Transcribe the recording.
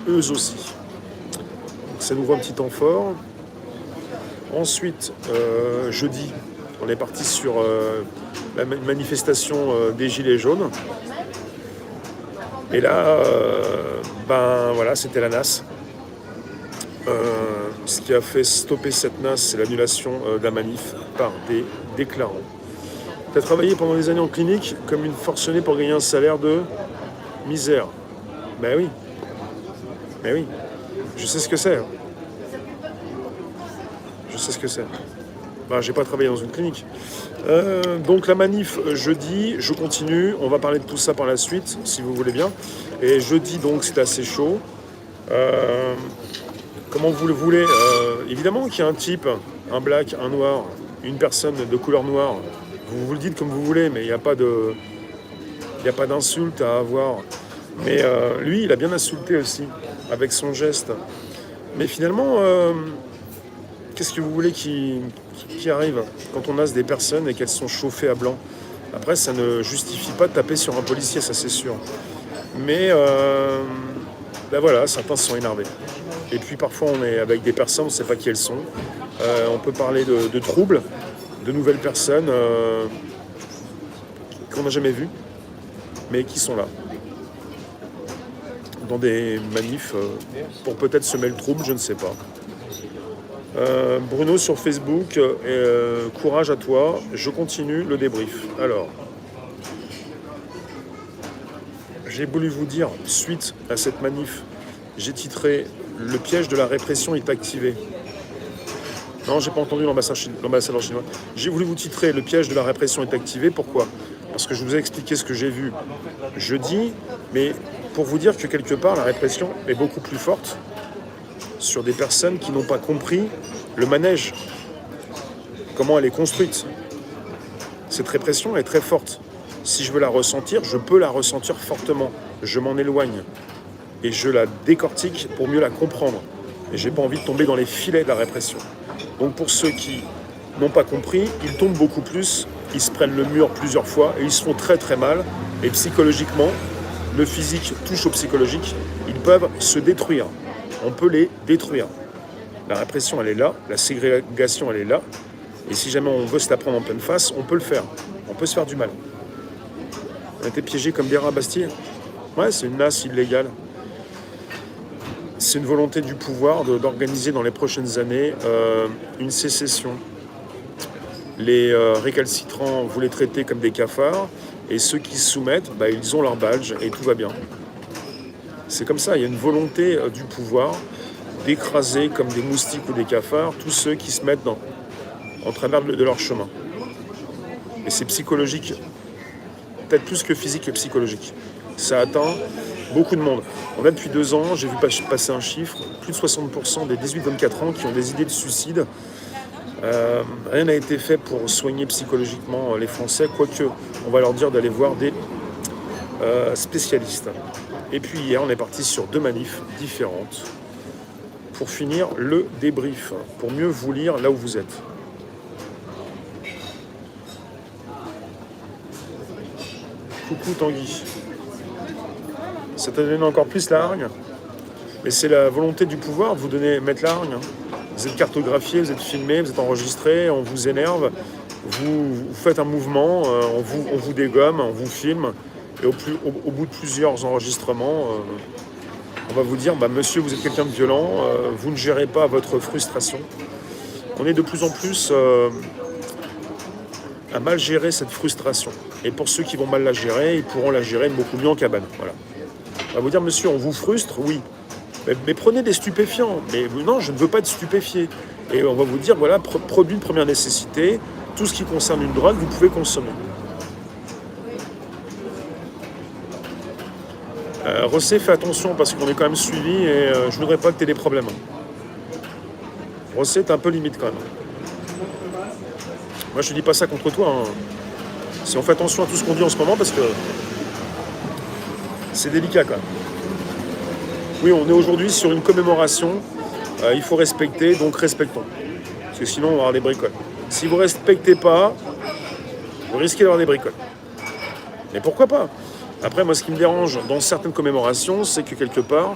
eux aussi. Donc, ça nous ouvre un petit temps fort. Ensuite, jeudi, on est parti sur la manifestation des Gilets jaunes. Et là, voilà, c'était la NAS. Ce qui a fait stopper cette NAS, c'est l'annulation de la manif par des déclarants. Tu as travaillé pendant des années en clinique comme une forcenée pour gagner un salaire de misère. Ben oui. Ben oui. Je sais ce que c'est. Je sais ce que c'est. Ben, j'ai pas travaillé dans une clinique. Donc la manif jeudi, je continue. On va parler de tout ça par la suite, si vous voulez bien. Et jeudi, donc, c'était assez chaud. Comment vous le voulez évidemment qu'il y a un type, un black, un noir, une personne de couleur noire. Vous le dites comme vous voulez, mais il n'y a pas d'insulte à avoir. Mais lui, il a bien insulté aussi, avec son geste. Mais finalement, qu'est-ce que vous voulez qui arrive quand on a des personnes et qu'elles sont chauffées à blanc? Après, ça ne justifie pas de taper sur un policier, ça c'est sûr. Mais voilà, certains se sont énervés. Et puis parfois on est avec des personnes, on ne sait pas qui elles sont. On peut parler de troubles, de nouvelles personnes qu'on n'a jamais vues, mais qui sont là. Dans des manifs pour peut-être semer le trouble, je ne sais pas. Bruno sur Facebook, courage à toi, je continue le débrief. Alors, j'ai voulu vous dire, suite à cette manif, j'ai titré « Le piège de la répression est activé ». Non, j'ai pas entendu l'ambassadeur chinois. J'ai voulu vous titrer « Le piège de la répression est activé ». Pourquoi? Parce que je vous ai expliqué ce que j'ai vu jeudi, mais pour vous dire que quelque part, la répression est beaucoup plus forte sur des personnes qui n'ont pas compris le manège, comment elle est construite. Cette répression est très forte. Si je veux la ressentir, je peux la ressentir fortement. Je m'en éloigne et je la décortique pour mieux la comprendre. Et j'ai pas envie de tomber dans les filets de la répression. Donc pour ceux qui n'ont pas compris, ils tombent beaucoup plus, ils se prennent le mur plusieurs fois et ils se font très très mal. Et psychologiquement, le physique touche au psychologique, ils peuvent se détruire. On peut les détruire. La répression, elle est là, la ségrégation, elle est là. Et si jamais on veut se la prendre en pleine face, on peut le faire. On peut se faire du mal. On a été piégés comme des rats à Bastille. Ouais, c'est une NAS illégale. C'est une volonté du pouvoir d'organiser dans les prochaines années une sécession. Les récalcitrants, vous les traitez comme des cafards, et ceux qui se soumettent, ils ont leur badge et tout va bien. C'est comme ça, il y a une volonté du pouvoir d'écraser comme des moustiques ou des cafards tous ceux qui se mettent en travers de leur chemin. Et c'est psychologique, peut-être plus que physique que psychologique. Ça atteint beaucoup de monde. On a depuis 2 ans, j'ai vu passer un chiffre, plus de 60% des 18-24 ans qui ont des idées de suicide. Rien n'a été fait pour soigner psychologiquement les Français, quoique on va leur dire d'aller voir des spécialistes. Et puis hier, on est parti sur 2 manifs différentes pour finir le débrief, pour mieux vous lire là où vous êtes. Coucou Tanguy. Ça t'a donné encore plus la hargne. Mais c'est la volonté du pouvoir de vous mettre la hargne. Vous êtes cartographié, vous êtes filmé, vous êtes enregistré, on vous énerve, vous faites un mouvement, on vous dégomme, on vous filme. Et au bout de plusieurs enregistrements, on va vous dire, monsieur, vous êtes quelqu'un de violent, vous ne gérez pas votre frustration. On est de plus en plus à mal gérer cette frustration. Et pour ceux qui vont mal la gérer, ils pourront la gérer beaucoup mieux en cabane. Voilà. On va vous dire, monsieur, on vous frustre, oui. Mais prenez des stupéfiants. Mais non, je ne veux pas être stupéfié. Et on va vous dire, voilà, produit de première nécessité, tout ce qui concerne une drogue, vous pouvez consommer. Rossé, fais attention parce qu'on est quand même suivi et je ne voudrais pas que tu aies des problèmes. Rossé, t'es un peu limite quand même. Moi, je ne dis pas ça contre toi. Hein. Si on fait attention à tout ce qu'on dit en ce moment parce que c'est délicat quand même. Oui, on est aujourd'hui sur une commémoration. Il faut respecter, donc respectons. Parce que sinon, on va avoir des bricoles. Si vous ne respectez pas, vous risquez d'avoir des bricoles. Mais pourquoi pas? Après, moi, ce qui me dérange dans certaines commémorations, c'est que quelque part,